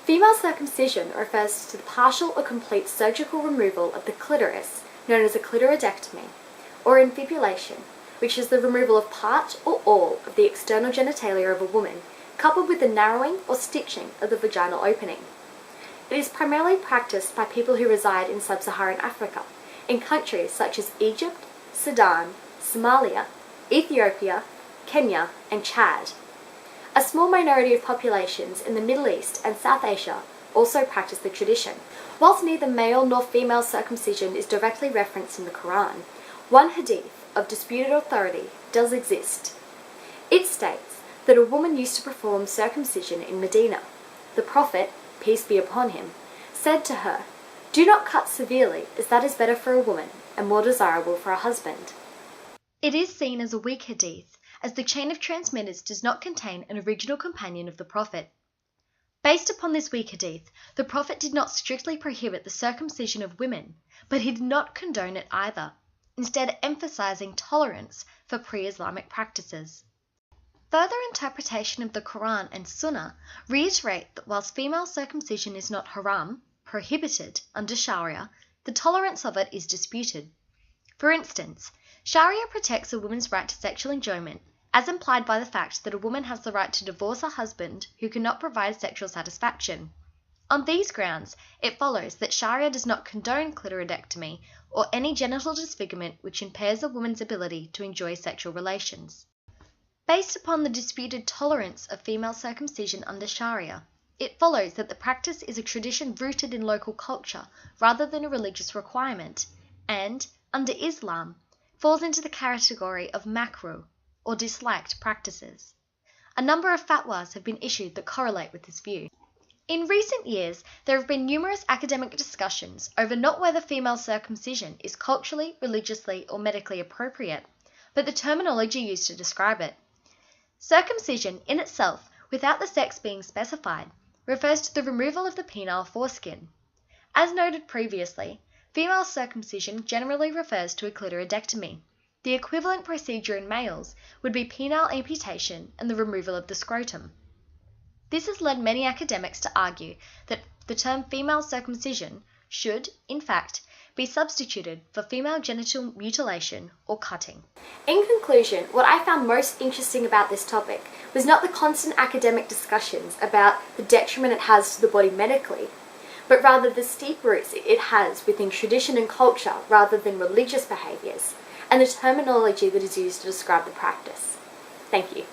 Female circumcision refers to the partial or complete surgical removal of the clitoris, known as a clitoridectomy, or infibulation, which is the removal of part or all of the external genitalia of a woman, coupled with the narrowing or stitching of the vaginal opening. It is primarily practiced by people who reside in sub-Saharan Africa, in countries such as Egypt, Sudan, Somalia, Ethiopia, Kenya, and Chad. A small minority of populations in the Middle East and South Asia also practice the tradition. Whilst neither male nor female circumcision is directly referenced in the Quran, one hadith of disputed authority does exist. It states that a woman used to perform circumcision in Medina. The Prophet, peace be upon him, said to her, "Do not cut severely, as that is better for a woman and more desirable for a husband." It is seen as a weak hadith, as the chain of transmitters does not contain an original companion of the Prophet. Based upon this weak hadith, the Prophet did not strictly prohibit the circumcision of women, but he did not condone it either, instead emphasizing tolerance for pre-Islamic practices. Further interpretation of the Quran and Sunnah reiterate that whilst female circumcision is not haram, prohibited, under Sharia, the tolerance of it is disputed. For instance, Sharia protects a woman's right to sexual enjoyment, as implied by the fact that a woman has the right to divorce a husband who cannot provide sexual satisfaction. On these grounds, it follows that Sharia does not condone clitoridectomy or any genital disfigurement which impairs a woman's ability to enjoy sexual relations. Based upon the disputed tolerance of female circumcision under Sharia, it follows that the practice is a tradition rooted in local culture rather than a religious requirement, and, under Islam, falls into the category of makruh, or disliked practices. A number of fatwas have been issued that correlate with this view. In recent years, there have been numerous academic discussions over not whether female circumcision is culturally, religiously, or medically appropriate, but the terminology used to describe it. Circumcision in itself, without the sex being specified, refers to the removal of the penile foreskin. As noted previously, female circumcision generally refers to a clitoridectomy. The equivalent procedure in males would be penile amputation and the removal of the scrotum. This has led many academics to argue that the term female circumcision should, in fact, be substituted for female genital mutilation or cutting. In conclusion, what I found most interesting about this topic was not the constant academic discussions about the detriment it has to the body medically, but rather the steep roots it has within tradition and culture rather than religious behaviours, and the terminology that is used to describe the practice. Thank you.